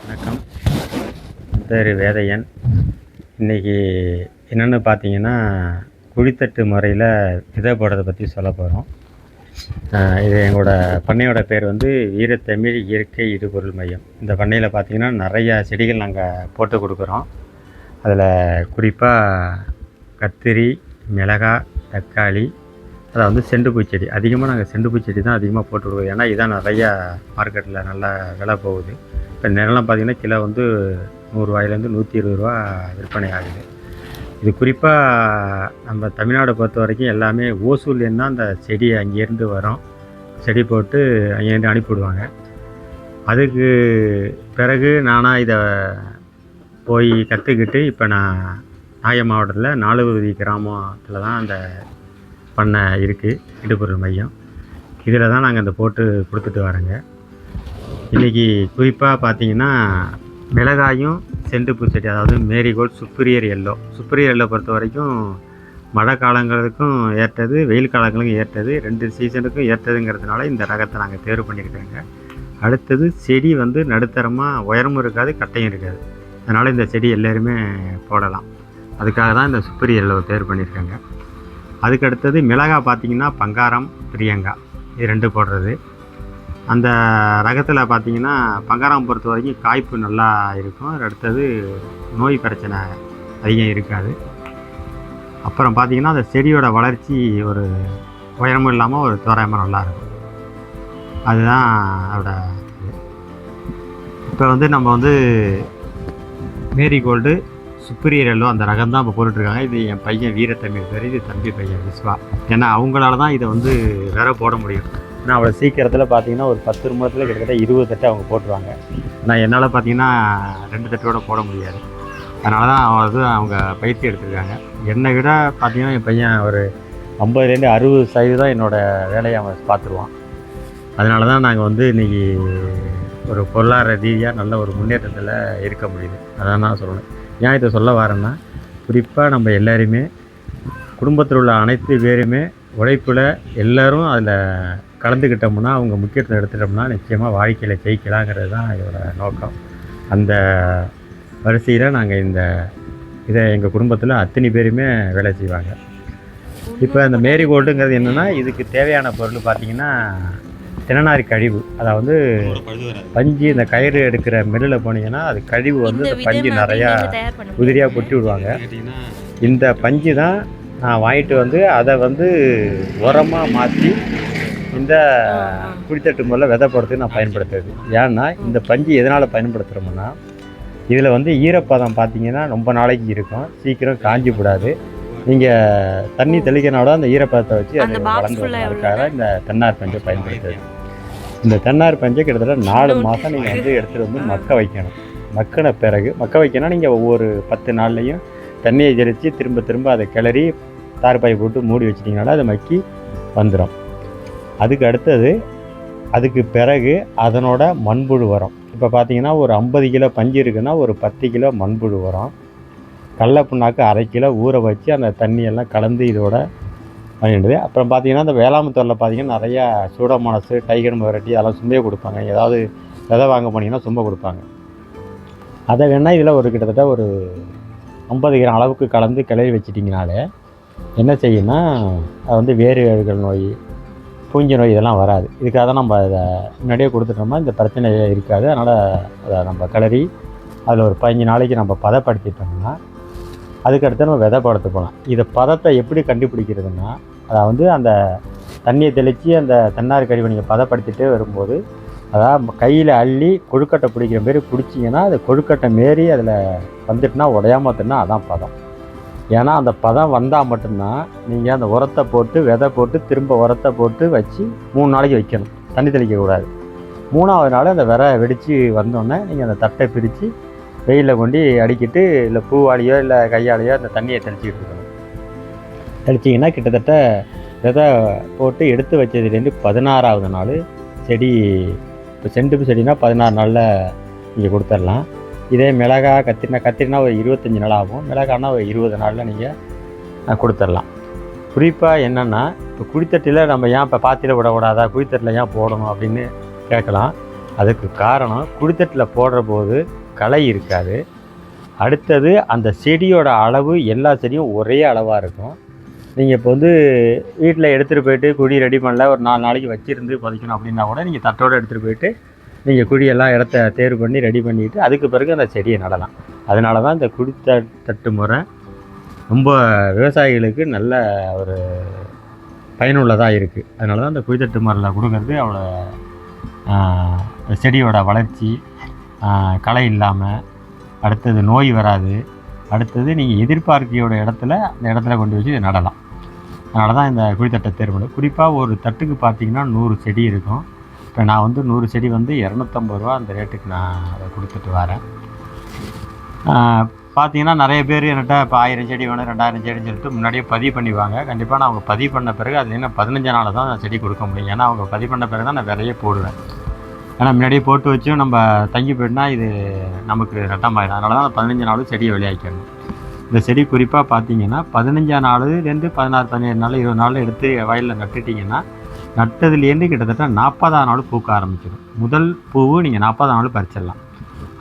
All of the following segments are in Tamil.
வணக்கம். என் பேர் வேதையன். இன்றைக்கி என்னென்னு பார்த்தீங்கன்னா, குழித்தட்டு முறையில் விதை போடுறத பற்றி சொல்ல போகிறோம். இது எங்களோட பண்ணையோட பேர் வந்து வீரத்தமிழ் இயற்கை இடுபொருள் மையம். இந்த பண்ணையில் பார்த்தீங்கன்னா நிறையா செடிகள் நாங்கள் போட்டு கொடுக்குறோம். அதில் குறிப்பாக கத்திரி, மிளகாய், தக்காளி, அதாவது செண்டுப்பூ செடி. அதிகமாக நாங்கள் செண்டுப்பூ செடி தான் அதிகமாக போட்டு கொடுக்குறோம். ஏன்னா இதான் நிறையா மார்க்கெட்டில் நல்லா விலை போகுது. இப்போ நிலம் பார்த்திங்கன்னா கிலோ வந்து ரூ. 100 ரூ. 120 விற்பனை ஆகுது. இது குறிப்பாக நம்ம தமிழ்நாடை பொறுத்த வரைக்கும் எல்லாமே ஓசூல்லேருந்து தான் அந்த செடி அங்கேருந்து வரும். செடி போட்டு அங்கேருந்து அனுப்பிவிடுவாங்க. அதுக்கு பிறகு நானாக இதை போய் கற்றுக்கிட்டு இப்போ நான் நாகை மாவட்டத்தில் 4 கிராமத்தில் தான் அந்த பண்ணை இருக்குது, இடுபொருள் மையம். இதில் தான் நாங்கள் இந்த போட்டு கொடுத்துட்டு வரோங்க. இன்றைக்கி குறிப்பாக பார்த்திங்கன்னா மிளகாயும் செண்டுப்பூ செடி, அதாவது மேரிகோல்டு, சுப்ரியர் எல்லோ பொறுத்த வரைக்கும் மழை காலங்களுக்கும் ஏற்றது, வெயில் காலங்களுக்கும் ஏற்றது, 2 சீசனுக்கும் ஏற்றதுங்கிறதுனால இந்த ரகத்தை நாங்கள் தேர்வு பண்ணியிருக்கோங்க. அடுத்தது செடி வந்து நடுத்தரமாக உயரமும் இருக்காது, கட்டையும் இருக்காது. அதனால் இந்த செடி எல்லோருமே போடலாம். அதுக்காக தான் இந்த சுப்ரியர் எல்லோ தேர்வு பண்ணியிருக்காங்க. அதுக்கு அடுத்தது மிளகாய் பார்த்திங்கன்னா பங்காரம், பிரியங்கா, இது 2 போடுறது. அந்த ரகத்தில் பார்த்திங்கன்னா பங்காரம் பொறுத்த வரைக்கும் காய்ப்பு நல்லா இருக்கும். அடுத்தது நோய் பிரச்சனை அதிகம் இருக்காது. அப்புறம் பார்த்திங்கன்னா அந்த செடியோட வளர்ச்சி ஒரு உயரமும் இல்லாமல் ஒரு தோராயமாக நல்லாயிருக்கும். அதுதான் அதோட இது. இப்போ வந்து நம்ம வந்து மேரிகோல்டு, சுப்ரியர் எல்லோ அந்த ரகம் தான் இப்போ போட்டுட்ருக்காங்க. இது என் பையன் வீரத்தமிழ் பேர், இது தம்பி பையன் விஸ்வா. ஏன்னா அவங்களால தான் இதை வந்து வேற போட முடியும். ஏன்னா அவ்வளோ சீக்கிரத்தில் பார்த்திங்கன்னா ஒரு 10 நிமிடத்தில் கிட்டத்தட்ட 20 தட்டு அவங்க போட்டுருவாங்க. ஆனால் என்னால் பார்த்திங்கன்னா 2 தட்டோட போட முடியாது. அதனால தான் அவங்க பயிற்சி எடுத்துருக்காங்க. என்னை விட பார்த்திங்கன்னா என் பையன் ஒரு 50-60% என்னோடய வேலையை அவன் பார்த்துருவான். அதனால தான் நாங்கள் வந்து இன்றைக்கி ஒரு பொருளாதார ரீதியாக நல்ல ஒரு முன்னேற்றத்தில் இருக்க முடியுது. அதான் நான் சொல்லணும். ஏன் இதை சொல்ல வரேன்னா, குறிப்பாக நம்ம எல்லாருமே குடும்பத்தில் உள்ள அனைத்து பேருமே உழைப்பில் எல்லோரும் அதில் கலந்துக்கிட்டோம்னா, அவங்க முக்கியத்துவம் எடுத்துட்டோம்னா நிச்சயமாக வாழ்க்கையில் ஜெயிக்கலாங்கிறது தான் இதோட நோக்கம். அந்த வரிசையில் நாங்கள் இதை எங்கள் குடும்பத்தில் அத்தனை பேருமே வேலை செய்வாங்க. இப்போ இந்த மேரிகோல்டுங்கிறது என்னென்னா, இதுக்கு தேவையான பொருள் பார்த்திங்கன்னா தினநாரி கழிவு, அதாவது பஞ்சு. இந்த கயிறு எடுக்கிற மில்லில் போனீங்கன்னா அது கழிவு வந்து இந்த பஞ்சு நிறையா உதிரியாக கொட்டி விடுவாங்க. இந்த பஞ்சு தான் நான் வாங்கிட்டு வந்து அதை வந்து உரமாக மாற்றி இந்த குழித்தட்டு முறையில் விதை போடுறதுக்கு நான் பயன்படுத்துறது. ஏன்னா இந்த பஞ்சு எதனால் பயன்படுத்துகிறோம்னா, இதில் வந்து ஈரப்பதம் பார்த்திங்கன்னா ரொம்ப நாளைக்கு இருக்கும், சீக்கிரம் காஞ்சி விடாது. நீங்கள் தண்ணி தெளிக்கிறனால அந்த ஈரப்பதத்தை வச்சு அது வளர்ந்து வரதுக்காக இந்த தென்னார் பஞ்சை பயன்படுத்துறது. இந்த தென்னார் பஞ்சை கிட்டத்தட்ட 4 மாதம் நீங்கள் வந்து எடுத்துகிட்டு வந்து மக்க வைக்கணும். மக்கின பிறகு மக்க வைக்கணும். நீங்கள் ஒவ்வொரு 10 நாள்லையும் தண்ணியை தெளித்து திரும்ப அதை கிளறி தார்பாய் போட்டு மூடி வச்சிட்டிங்கனால அது மக்கி வந்துடும். அதுக்கு பிறகு அதனோட மண்புழு உரம். இப்போ பார்த்தீங்கன்னா ஒரு 50 கிலோ பஞ்சு இருக்குன்னா ஒரு 10 கிலோ மண்புழு உரம், கடல புண்ணாக்கு 1/2 கிலோ ஊற வச்சு அந்த தண்ணியெல்லாம் கலந்து இதோட வாங்கிடுது. அப்புறம் பார்த்திங்கன்னா அந்த வேளாண்மைத்துறையில் பார்த்திங்கன்னா நிறையா சூடோமோனாஸ், டைகர் வெரைட்டி அதெல்லாம் சும்மையாக கொடுப்பாங்க. ஏதாவது விதை வாங்க போனீங்கன்னா சும்மா கொடுப்பாங்க. அதை வேணால் இதில் ஒரு கிட்டத்தட்ட ஒரு 50 கிராம் அளவுக்கு கலந்து கிளறி வச்சிட்டிங்கனாலே என்ன செய்யும்னா, அது வந்து வேறு அழுகல் நோய், பூஞ்சி நோய் இதெல்லாம் வராது. இதுக்காக தான் நம்ம அதை முன்னாடியே கொடுத்துட்டோம்னா இந்த பிரச்சனையே இருக்காது. அதனால் அதை நம்ம கிளறி அதில் ஒரு 15 நாளைக்கு நம்ம பதப்படுத்திட்டோம்னா அதுக்கடுத்து நம்ம விதை போடுறதுக்கு போகலாம். இதை பதத்தை எப்படி கண்டுபிடிக்கிறதுனா, அதாவது அந்த தண்ணியை தெளித்து அந்த தென்னார் கழிவை நீங்கள் பதப்படுத்திகிட்டே வரும்போது, அதாவது கையில் அள்ளி கொழுக்கட்டை பிடிக்கிற மாரி பிடிச்சிங்கன்னா அது கொழுக்கட்டை மாரி அதில் வந்துட்டுனா உடையாமத்துனா அதான் பதம். ஏன்னா அந்த பதம் வந்தால் மட்டும்தான் நீங்கள் அந்த உரத்தை போட்டு விதை போட்டு திரும்ப உரத்தை போட்டு வச்சு 3 நாளைக்கு வைக்கணும். தண்ணி தெளிக்கக்கூடாது. 3ஆவது நாள் அந்த விரை வெடித்து வந்தோடனே நீங்கள் அந்த தட்டை பிரித்து வெயிலில் கொண்டு அடிக்கிட்டு, இல்லை பூவாளியோ இல்லை கையாலையோ அந்த தண்ணியை தெளிச்சிக்கிட்டு இருக்கணும். தெளிச்சிங்கன்னா கிட்டத்தட்ட விதை போட்டு எடுத்து வச்சதுலேருந்து 16ஆவது நாள் செடி, இப்போ செண்டுப்பு செடினா 16 நாளில் நீங்கள் கொடுத்துடலாம். இதே மிளகாய், கத்திரினா ஒரு 25 நாள் ஆகும். மிளகாய்னா ஒரு 20 நாளில் நீங்கள் கொடுத்துடலாம். குறிப்பாக என்னென்னா, இப்போ குழித்தட்டில் நம்ம ஏன் இப்போ பாத்தியில் விடக்கூடாதா, குழித்தட்டில் ஏன் போடணும் அப்படின்னு கேட்கலாம். அதுக்கு காரணம் குழித்தட்டில் போடுற போது களை இருக்காது. அடுத்தது அந்த செடியோட அளவு எல்லா செடியும் ஒரே அளவாக இருக்கும். நீங்கள் இப்போ வந்து வீட்டில் எடுத்துகிட்டு போயிட்டு குழி ரெடி பண்ணல, ஒரு 4 நாளைக்கு வச்சுருந்து புதைக்கணும் அப்படின்னா கூட நீங்கள் தட்டோடு எடுத்துகிட்டு போயிட்டு நீங்கள் குழியெல்லாம் இடத்த தேர்வு பண்ணி ரெடி பண்ணிவிட்டு அதுக்கு பிறகு அந்த செடியை நடலாம். அதனால தான் இந்த குழித்தட்டு முறை ரொம்ப விவசாயிகளுக்கு நல்ல ஒரு பயனுள்ளதாக இருக்குது. அதனால தான் இந்த குழித்தட்டு முறையில் கொடுக்கறது அவ்வளோ செடியோட வளர்ச்சி களை இல்லாமல், அடுத்தது நோய் வராது, அடுத்தது நீங்கள் எதிர்பார்க்கையோட இடத்துல அந்த இடத்துல கொண்டு வச்சு நடலாம். அதனால தான் இந்த குழித்தட்டை தேர்வு பண்ணும். குறிப்பாக ஒரு தட்டுக்கு பார்த்திங்கன்னா 100 செடி இருக்கும். இப்போ நான் வந்து 100 செடி வந்து 250 ரூபா அந்த ரேட்டுக்கு நான் அதை கொடுத்துட்டு வரேன். பார்த்திங்கன்னா நிறைய பேர் என்கிட்ட இப்போ 1000 செடி வேணும் 2000 செடின்னு சொல்லிட்டு முன்னாடியே பதிவு பண்ணிவாங்க. கண்டிப்பாக நான் அவங்க பதிவு பண்ண பிறகு அது என்ன 15 நாள் தான் நான் செடி கொடுக்க முடியும். ஏன்னா அவங்க பதிவு பண்ண பிறகு தான் நான் விதையே போடுவேன். ஏன்னா முன்னாடியே போட்டு வச்சும் நம்ம தங்கி போயிட்டுனா இது நமக்கு நட்டமாயிடும். அதனால தான் 15 நாளும் செடியை வெளியாக்கணும். இந்த செடி குறிப்பாக பார்த்தீங்கன்னா 15ஆம் நாள்லேருந்து 16, 17 நாள் 20 நாள் எடுத்து வயலில் நட்டுட்டிங்கன்னா நட்டதுலேருந்து கிட்டத்தட்ட 40ஆம் நாள் பூக்க ஆரம்பிச்சிடும். முதல் பூவு நீங்கள் 40ஆம் நாள் பறிச்சிடலாம்.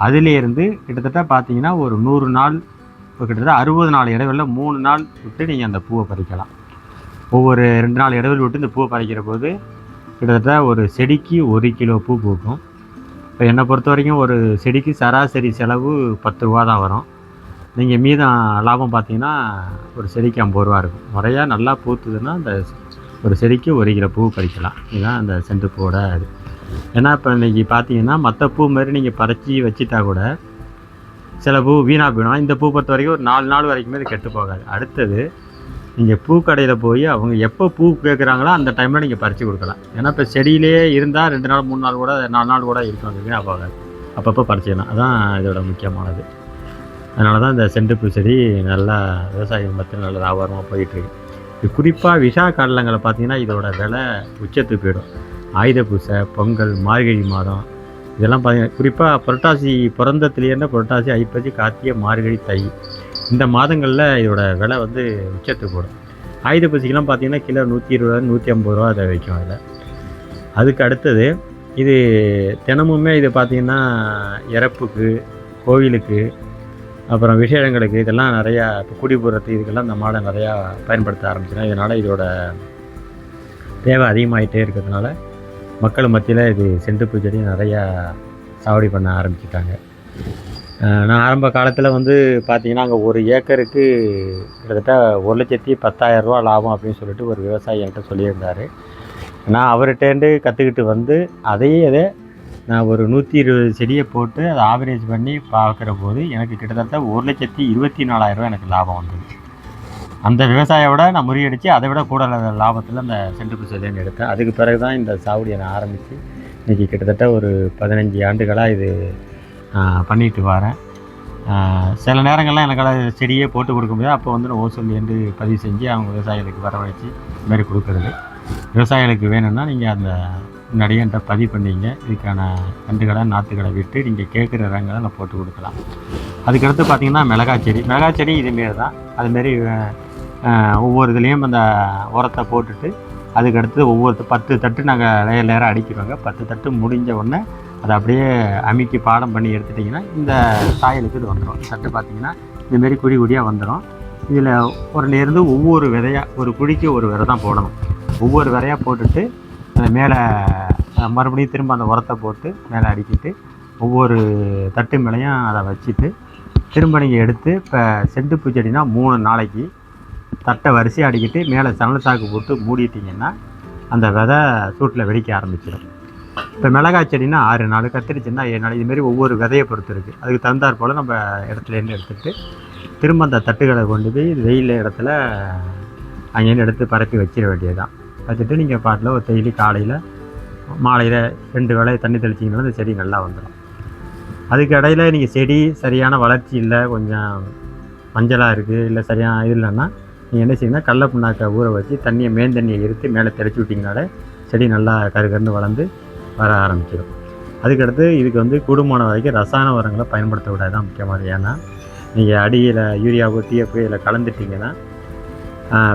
அதுலேருந்து கிட்டத்தட்ட பார்த்தீங்கன்னா ஒரு 100 நாள், கிட்டத்தட்ட 60 நாள் இடைவெளியில் 3 நாள் விட்டு நீங்கள் அந்த பூவை பறிக்கலாம். ஒவ்வொரு 2 நாள் இடைவெளி விட்டு இந்த பூவை பறிக்கிற போது கிட்டத்தட்ட ஒரு செடிக்கு 1 கிலோ பூ பூக்கும். இப்போ என்னை பொறுத்த வரைக்கும் ஒரு செடிக்கு சராசரி செலவு 10 ரூபா தான் வரும். நீங்கள் மீதம் லாபம் பார்த்தீங்கன்னா ஒரு செடிக்கு 50 ரூபா இருக்கும். முறையாக நல்லா பூத்துதுன்னா அந்த ஒரு செடிக்கு 1 கிலோ பூ பறிக்கலாம். இதுதான் அந்த செண்டு பூவோட இது. ஏன்னா இப்போ இன்றைக்கி பார்த்தீங்கன்னா மற்ற பூ மாதிரி நீங்கள் பறித்து வச்சுட்டா கூட சில பூ வீணாக போயிடும். இந்த பூ பொறுத்த வரைக்கும் ஒரு 4 நாள் வரைக்குமே இது கெட்டு போகாது. அடுத்தது நீங்கள் பூக்கடையில் போய் அவங்க எப்போ பூ கேட்குறாங்களோ அந்த டைமில் நீங்கள் பறித்து கொடுக்கலாம். ஏன்னா இப்போ செடியிலே இருந்தால் 2 நாள் 3 நாள் கூட 4 நாள் கூட இருக்கும், அது வீணாக போகாது. அப்பப்போ பறிச்சிக்கலாம். அதுதான் இதோட முக்கியமானது. அதனால தான் இந்த செண்டுப்பூ செடி நல்லா விவசாயிகள் மத்தியில் நல்ல வியாபாரமாக போயிட்டுருக்கு. இது குறிப்பாக விஷா காலங்களில் பார்த்திங்கன்னா இதோட விலை உச்சத்துக்கு போயிடும். ஆயுத பூசை, பொங்கல், மார்கழி மாதம் இதெல்லாம் பார்த்திங்கன்னா குறிப்பாக புரட்டாசி பிறந்தத்துலேருந்து புரட்டாசி, ஐப்பசி, கார்த்திகை, மார்கழி, தை இந்த மாதங்களில் இதோட விலை வந்து உச்சத்துக்கு போடும். ஆயுத பூசைக்கெல்லாம் பார்த்திங்கன்னா கிலோ 120, 150 ரூபா அதை வைக்கும். அதில் அதுக்கு அடுத்தது இது தினமுமே இது பார்த்திங்கன்னா இறப்புக்கு, கோவிலுக்கு, அப்புறம் விசேஷங்களுக்கு இதெல்லாம் நிறையா இப்போ குடிபுறத்து இதுக்கெல்லாம் இந்த மாடை நிறையா பயன்படுத்த ஆரம்பிச்சிடும். இதனால் இதோட தேவை அதிகமாகிட்டே இருக்கிறதுனால மக்கள் மத்தியில் இது செண்டுப்பூ செடி நிறையா சாவடி பண்ண ஆரம்பிச்சிட்டாங்க. நான் ஆரம்ப காலத்தில் வந்து பார்த்திங்கன்னா அங்கே 1 ஏக்கருக்கு கிட்டத்தட்ட 1,10,000 ரூபா லாபம் அப்படின்னு சொல்லிட்டு ஒரு விவசாயி என்கிட்ட சொல்லியிருந்தார். நான் அவர்கிட்டேருந்து கற்றுக்கிட்டு வந்து அதே நான் ஒரு 120 செடியை போட்டு அதை ஆவரேஜ் பண்ணி பார்க்குற போது எனக்கு கிட்டத்தட்ட 1,24,000 ரூபா எனக்கு லாபம் வந்தது. அந்த விவசாயியோட நான் முறியடித்து அதை விட கூட லாபத்தில் அந்த செண்டுப்பூ செடின்னு எடுத்தேன். அதுக்கு பிறகு தான் இந்த சாவடியை நான் ஆரம்பித்து இன்றைக்கி கிட்டத்தட்ட ஒரு 15 ஆண்டுகளாக இது பண்ணிட்டு வரேன். சில நேரங்கள்லாம் எனக்கு செடியே போட்டு கொடுக்க முடியாது. அப்போ வந்து நான் ஓசூல்லேருந்து பதிவு செஞ்சு அவங்க விவசாயிகளுக்கு வரவழைச்சி இதுமாரி கொடுக்குறது. விவசாயிகளுக்கு வேணும்னா நீங்கள் அந்த முன்னாடியே என்கிட்ட பதிவு பண்ணிங்க. இதுக்கான கண்டுகளை நாற்றுகளை விட்டு நீங்கள் கேட்குற ரங்களை நான் போட்டு கொடுக்கலாம். அதுக்கடுத்து பார்த்திங்கன்னா மிளகாய் செடி இதுமாரி தான். அதுமாரி ஒவ்வொரு இதுலேயும் அந்த உரத்தை போட்டுட்டு அதுக்கடுத்து ஒவ்வொரு 10 தட்டு நாங்கள் லேயர் லேயராக அடிக்கிறோங்க. 10 தட்டு முடிஞ்ச உடனே அதை அப்படியே அமுக்கி பாடம் பண்ணி எடுத்துட்டிங்கன்னா இந்த சாயலுக்கு இது வந்துடும். தட்டு பார்த்திங்கன்னா இதுமாரி குழி குழியாக வந்துடும். இதில் ஒருலேருந்து ஒவ்வொரு விதையாக ஒரு குழிக்கு ஒரு விதை தான் போடணும். ஒவ்வொரு விதையாக போட்டுட்டு அதை மேலே மறுபடியும் திரும்ப அந்த உரத்தை போட்டு மேலே அடிக்கிட்டு ஒவ்வொரு தட்டு மேலேயும் அதை வச்சுட்டு திரும்ப நீங்கள் எடுத்து இப்போ செண்டுப்பூ செடினா 3 நாளைக்கு தட்டை வரிசையாக அடிக்கிட்டு மேலே சணல் சாக்கு போட்டு மூடிட்டிங்கன்னா அந்த விதை சூட்டில் வெடிக்க ஆரம்பிச்சிடும். இப்போ மிளகாய் செடினா 6 நாள், கத்திரிச்சுன்னா 7 நாள், இதுமாரி ஒவ்வொரு விதையை பொறுத்து இருக்குது. அதுக்கு தகுந்தாற் போல் நம்ம இடத்துலேருந்து எடுத்துகிட்டு திரும்ப அந்த தட்டுகளை கொண்டு போய் வெயில் இடத்துல அங்கேருந்து எடுத்து பரப்பி வச்சிட வேண்டியது தான். வச்சுட்டு நீங்கள் பாட்டில் ஒரு டெய்லி காலையில் மாலையில் 2 வேளை தண்ணி தெளிச்சிங்கன்னா அந்த செடி நல்லா வந்துடும். அதுக்கு இடையில நீங்கள் செடி சரியான வளர்ச்சி இல்லை, கொஞ்சம் மஞ்சளாக இருக்குது, இல்லை சரியான இது இல்லைன்னா நீங்கள் என்ன செய்யணும்னா கடல புண்ணாக்கை ஊற வச்சு தண்ணியை மேந்தண்ணியை எடுத்து மேலே தெளிச்சு விட்டிங்கனாலே செடி நல்லா கருகருன்னு வளர்ந்து வர ஆரம்பிச்சிடும். அதுக்கடுத்து இதுக்கு வந்து கூடுமான வரைக்கும் ரசாயன உரங்களை பயன்படுத்த விடாது தான் முக்கியமானது. ஏன்னா நீங்கள் அடியில் யூரியாவோ டிஎஃப் இதில் கலந்துட்டிங்கன்னா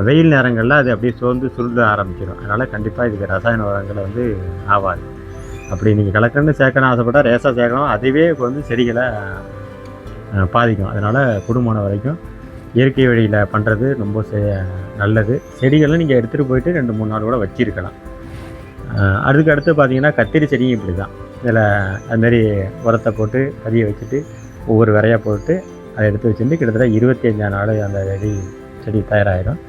வெயில் நேரங்களில் அது அப்படியே சோர்ந்து சுருள ஆரம்பிச்சிடும். அதனால் கண்டிப்பாக இதுக்கு ரசாயன உரங்களை வந்து ஆகாது. அப்படி நீங்கள் கலக்கண்டு சேர்க்கணும் ஆசைப்பட்டால் ரேஸாக சேர்க்கணும். அதுவே வந்து செடிகளை பாதிக்கும். அதனால் கூடுமான வரைக்கும் இயற்கை வழியில் பண்ணுறது ரொம்ப நல்லது. செடிகளை நீங்கள் எடுத்துகிட்டு போயிட்டு 2-3 நாள் கூட வச்சிருக்கலாம். அதுக்கு அடுத்து பார்த்திங்கன்னா கத்திரி செடியும் இப்படி தான். இதில் அதுமாரி உரத்தை போட்டு கதியை வச்சுட்டு ஒவ்வொரு விரையாக போட்டு அதை எடுத்து வச்சுட்டு கிட்டத்தட்ட 25 நாள் அந்த செடி தயாராகிடும்.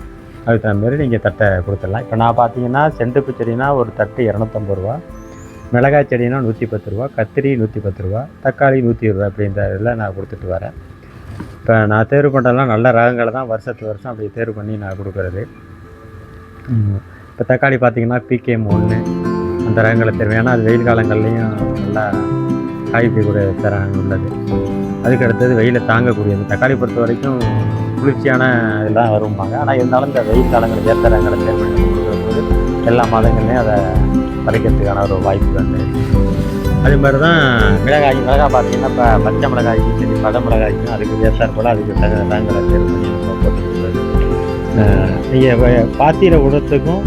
அதுக்கு தகுந்த மாதிரி நீங்கள் தட்டை கொடுத்துடலாம். இப்போ நான் பார்த்தீங்கன்னா செண்டுப்பு செடினா ஒரு தட்டு 250 ரூபா, மிளகாய் செடினா 110 ரூபா, கத்திரி 110 ரூபா, தக்காளி 120 ரூபா அப்படின்ற இதில் நான் கொடுத்துட்டு வரேன். இப்போ நான் தேர்வு பண்ணுறதுலாம் நல்ல ரகங்களை தான் வருஷம் அப்படி தேர்வு பண்ணி நான் கொடுக்குறது. இப்போ தக்காளி பார்த்திங்கன்னா PKM 1 அந்த ரகங்களை தேர்வு. ஏன்னா அது வெயில் காலங்கள்லேயும் நல்லா காய்க்கக்கூடிய தரம் உள்ளது. அதுக்கு அடுத்தது வெயிலை தாங்கக்கூடியது. தக்காளி பொறுத்த வரைக்கும் குளிர்ச்சியான இதெல்லாம் வரும்பாங்க. ஆனால் இருந்தாலும் இந்த வெயில் காலங்களில் ஏற்ற ரகங்களை தேர்வு பண்ணி கொடுக்கும்போது எல்லா மாதங்கள்லேயும் அதை பறிக்கிறதுக்கான ஒரு வாய்ப்பு வந்து. அது மாதிரி தான் மிளகாய் பார்த்திங்கன்னா இப்போ பச்சை மிளகாய்க்கும் சரி பட மிளகாய்க்கும் அதுக்கு ஏற்றாற் போல் அதுக்கு ரகங்களை தேர்வு பண்ணி நம்ம போட்டுக்கிறது. நீங்கள் பாத்திர உரத்துக்கும்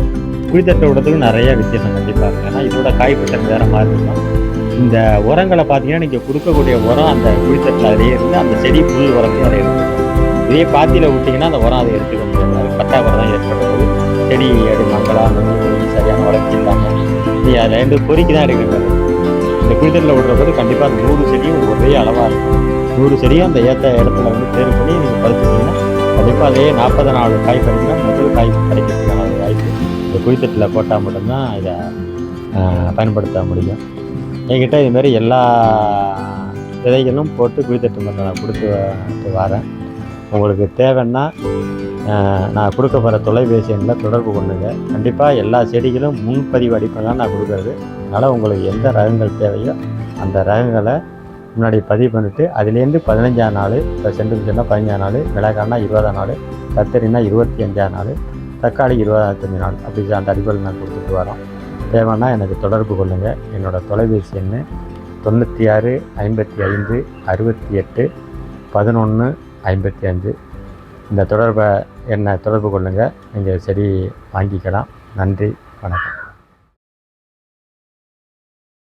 குழித்தட்டை உரத்துக்கும் நிறைய வித்தியாசம் கண்டிப்பாக இருக்குது. ஏன்னா இதோட காய்ப்புத்தன்மை வேறு மாதிரி இருக்கும். இந்த உரங்களை பார்த்தீங்கன்னா நீங்கள் கொடுக்கக்கூடிய உரம் அந்த குழித்தட்டில் அதிலே இருந்து அந்த செடி புல் உரத்தையும் அதை எடுத்துக்கும். இதே பாத்தியில் விட்டிங்கன்னா அந்த உரம் அதை எடுத்துக்க முடியாது. அது பட்டாக்குறை தான் ஏற்படுறது. செடி மங்களாக நொங்கி சரியான வளர்ச்சி இல்லாமல் நீங்கள் அதில் 2 பொறிக்கு தான் எடுக்கிறது. இந்த குழித்தட்டில் விடுற போது கண்டிப்பாக அந்த 100 செடியும் ஒரே அளவாக இருக்கும். 100 செடியும் அந்த ஏற்ற இடத்துல வந்து தேர்வு பண்ணி நீங்கள் பறிச்சிட்டிங்கன்னா கண்டிப்பாக அதே 40 நாள் காய் பறிக்கலாம். முதல் காய் கிடைக்கிறதுக்கான ஒரு வாய்ப்பு இந்த குழித்தட்டில் போட்டால் மட்டும்தான் இதை பயன்படுத்த முடியும். என்கிட்ட இதுமாரி எல்லா விதைகளும் போட்டு குழித்தட்டு மருந்து நான் கொடுத்து வரேன். உங்களுக்கு தேவைன்னா நான் கொடுக்க போகிற தொலைபேசி எண்ணில் தொடர்பு கொள்ளுங்க. கண்டிப்பாக எல்லா செடிகளும் முன்பதிவு அடிப்படையில் தான் நான் கொடுக்குறது. அதனால் உங்களுக்கு எந்த ரகங்கள் தேவையோ அந்த ரகங்களை முன்னாடி பதிவு பண்ணிவிட்டு அதுலேருந்து 15ஆம் நாள், இப்போ செண்டுச்சுன்னா 15ஆம் நாள், மிளகாய்னா 20ஆம் நாள், கத்திரினா 25ஆம் நாள், தக்காளி 25 நாள் அப்படி அந்த அடிப்படையில் நான் கொடுத்துட்டு வரோம். தேவைன்னா எனக்கு தொடர்பு கொள்ளுங்கள். என்னோடய தொலைபேசி எண் 96 55 68 11 55. இந்த தொடர்பை என்னை தொடர்பு கொள்ளுங்கள். நீங்கள் செடி வாங்கிக்கலாம். நன்றி, வணக்கம்.